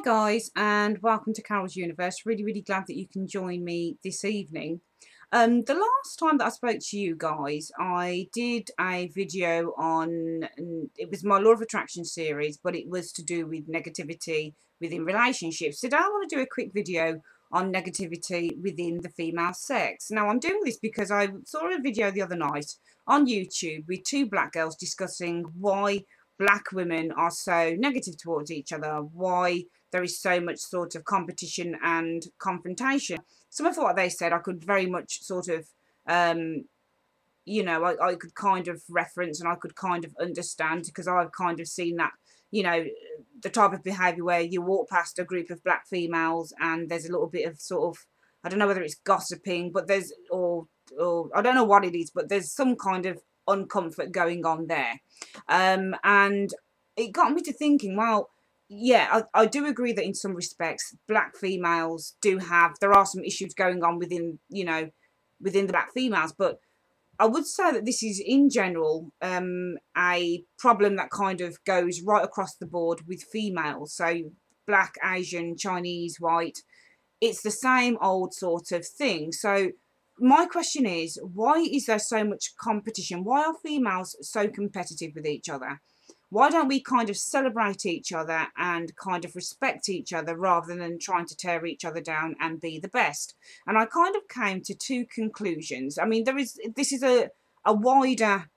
guys, and welcome to Carol's Universe. Really glad that you can join me this evening. The last time that I spoke to you guys, I did a video on, it was my Law of Attraction series, but it was to do with negativity within relationships. Today I want to do a quick video on negativity within the female sex. Now I'm doing this because I saw a video the other night on YouTube with two black girls discussing why black women are so negative towards each other, why there is so much sort of competition and confrontation. Some of what they said I could very much sort of, I could kind of reference and I could kind of understand, because I've kind of seen that, the type of behaviour where you walk past a group of black females and there's a little bit of sort of, I don't know whether it's gossiping, but there's, or I don't know what it is, but there's some kind of uncomfort going on there. And it got me to thinking, well, yeah, I do agree that in some respects black females there are some issues going on within, within the black females, but I would say that this is in general a problem that kind of goes right across the board with females. So black, Asian, Chinese, white, it's the same old sort of thing. So my question is, why is there so much competition? Why are females so competitive with each other? Why don't we kind of celebrate each other and kind of respect each other rather than trying to tear each other down and be the best? And I kind of came to two conclusions. I mean, this is a wider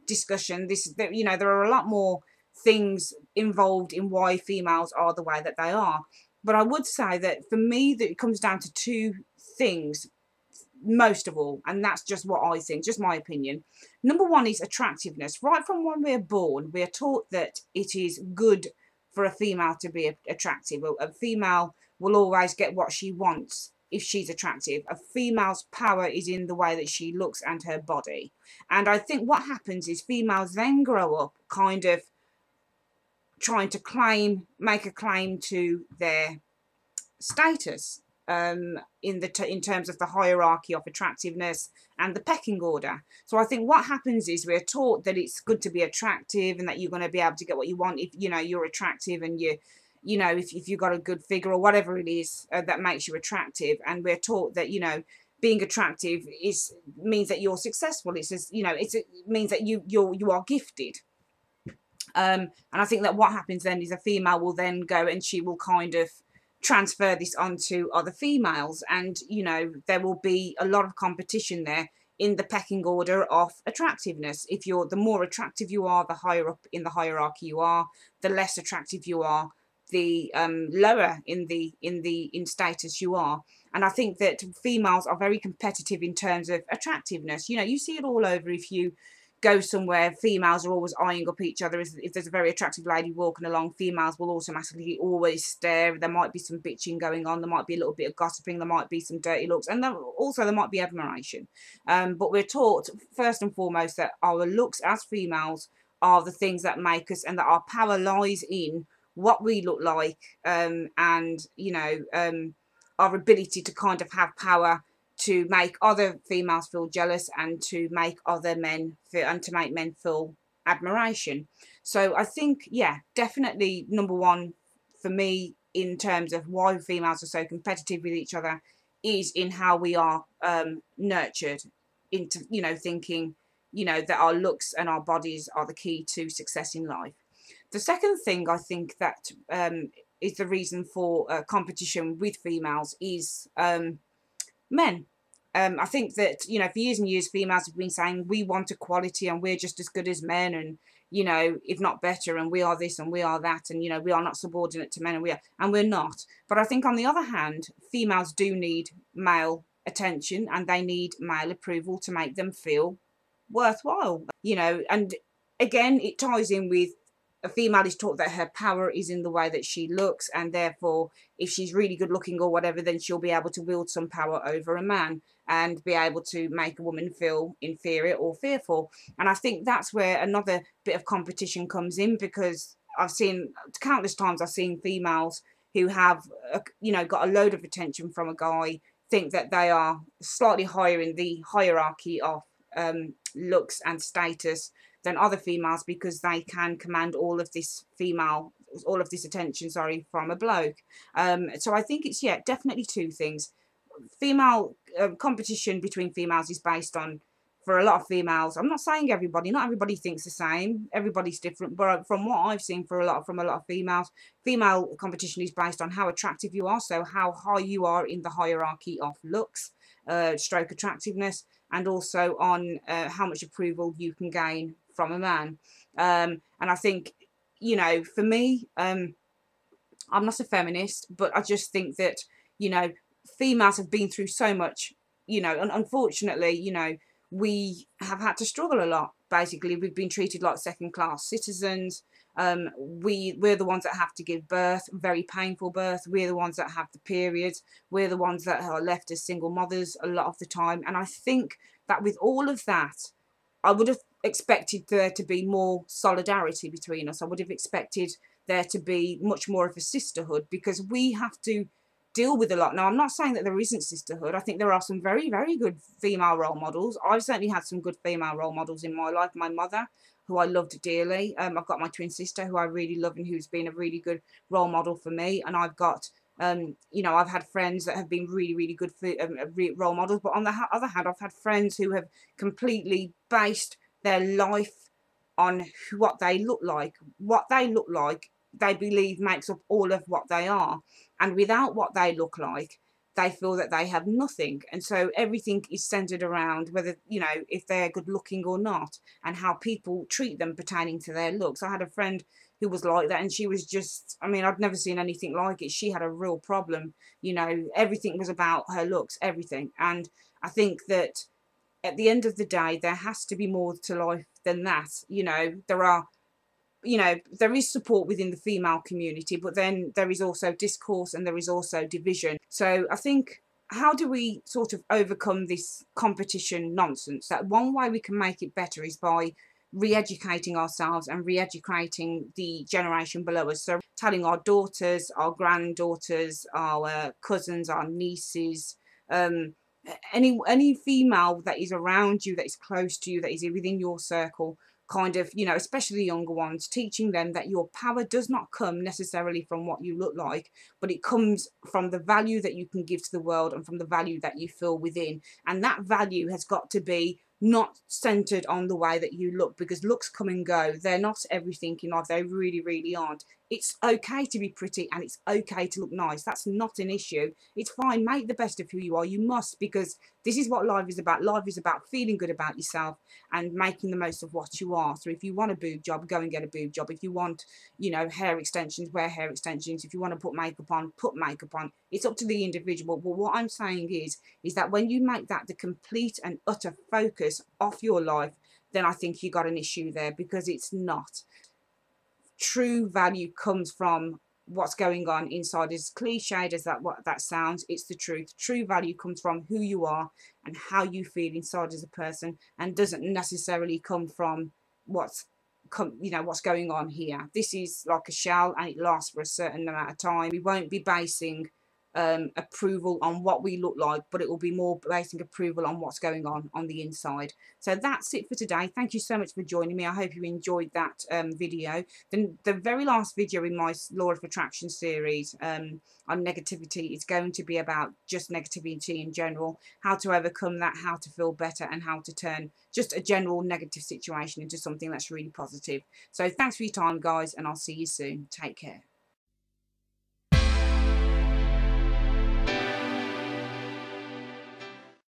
discussion. There are a lot more things involved in why females are the way that they are. But I would say that for me, that it comes down to two things most of all, and that's just what I think, just my opinion. Number one is attractiveness. Right from when we're born, we are taught that it is good for a female to be attractive. A female will always get what she wants if she's attractive. A female's power is in the way that she looks and her body. And I think what happens is females then grow up kind of trying to make a claim to their status, in terms of the hierarchy of attractiveness and the pecking order. So I think what happens is we're taught that it's good to be attractive and that you're going to be able to get what you want if you're attractive, and if you've got a good figure or whatever it is that makes you attractive. And we're taught that being attractive means that you're successful. It means that you are gifted. And I think that what happens then is a female will then go and she will kind of transfer this onto other females, and there will be a lot of competition there in the pecking order of attractiveness. The more attractive you are, the higher up in the hierarchy you are. The less attractive you are, the lower in status you are. And I think that females are very competitive in terms of attractiveness. You see it all over. If you go somewhere, females are always eyeing up each other. If there's a very attractive lady walking along, females will automatically always stare. There might be some bitching going on, there might be a little bit of gossiping, there might be some dirty looks, and there might be admiration. But we're taught first and foremost that our looks as females are the things that make us, and that our power lies in what we look like, and our ability to kind of have power to make other females feel jealous, and to make other men feel, and to make men feel admiration. So I think, yeah, definitely number one for me in terms of why females are so competitive with each other is in how we are nurtured into thinking that our looks and our bodies are the key to success in life. The second thing I think that is the reason for competition with females is men. I think that, for years and years, females have been saying we want equality and we're just as good as men, and, if not better, and we are this and we are that, and, we are not subordinate to men, and we're not. But I think on the other hand, females do need male attention and they need male approval to make them feel worthwhile, and again, it ties in with a female is taught that her power is in the way that she looks, and therefore if she's really good looking or whatever, then she'll be able to wield some power over a man and be able to make a woman feel inferior or fearful. And I think that's where another bit of competition comes in, because I've seen countless times, I've seen females who have got a load of attention from a guy, think that they are slightly higher in the hierarchy of looks and status than other females, because they can command all of this female all of this attention, sorry, from a bloke. So I think it's, yeah, definitely two things. Female competition between females is based on, for a lot of females, I'm not saying everybody, not everybody thinks the same, everybody's different, but from what I've seen from a lot of females, female competition is based on how attractive you are, so how high you are in the hierarchy of looks, stroke attractiveness, and also on how much approval you can gain from a man. And I think, you know, for me, I'm not a feminist, but I just think that, you know, females have been through so much, you know, and unfortunately, you know, we have had to struggle a lot. Basically, we've been treated like second-class citizens. We're the ones that have to give birth, very painful birth. We're the ones that have the periods. We're the ones that are left as single mothers a lot of the time. And I think that with all of that, I would have expected there to be more solidarity between us. I would have expected there to be much more of a sisterhood, because we have to deal with a lot. Now, I'm not saying that there isn't sisterhood. I think there are some very, very good female role models. I've certainly had some good female role models in my life. My mother, who I loved dearly. I've got my twin sister, who I really love and who's been a really good role model for me. And I've got, you know, I've had friends that have been really, really good for, role models. But on the other hand, I've had friends who have completely based their life on what they look like. What they look like, they believe makes up all of what they are. And without what they look like, they feel that they have nothing. And so everything is centered around whether, you know, if they're good looking or not, and how people treat them pertaining to their looks. I had a friend who was like that, and she was just, I mean, I'd never seen anything like it. She had a real problem, you know, everything was about her looks, everything. And I think that at the end of the day, there has to be more to life than that. You know, there are, you know, there is support within the female community, but then there is also discourse and there is also division. So I think, how do we sort of overcome this competition nonsense? That one way we can make it better is by re-educating ourselves and re-educating the generation below us. So telling our daughters, our granddaughters, our cousins, our nieces, any female that is around you, that is close to you, that is within your circle, kind of, you know, especially the younger ones, teaching them that your power does not come necessarily from what you look like, but it comes from the value that you can give to the world and from the value that you feel within. And that value has got to be not centered on the way that you look, because looks come and go. They're not everything in life. They really, really aren't. It's okay to be pretty and it's okay to look nice. That's not an issue. It's fine. Make the best of who you are. You must, because this is what life is about. Life is about feeling good about yourself and making the most of what you are. So if you want a boob job, go and get a boob job. If you want, you know, hair extensions, wear hair extensions. If you want to put makeup on, put makeup on. It's up to the individual. But what I'm saying is that when you make that the complete and utter focus of your life, then I think you got an issue there, because it's not. True value comes from what's going on inside. As cliched as what that sounds, it's the truth. True value comes from who you are and how you feel inside as a person, and doesn't necessarily come from what's what's going on here. This is like a shell, and it lasts for a certain amount of time. We won't be basing approval on what we look like, but it will be more basing approval on what's going on the inside. So that's it for today. Thank you so much for joining me. I hope you enjoyed that video. Then the very last video in my Law of Attraction series on negativity is going to be about just negativity in general, how to overcome that, how to feel better, and how to turn just a general negative situation into something that's really positive. So thanks for your time, guys, and I'll see you soon. Take care.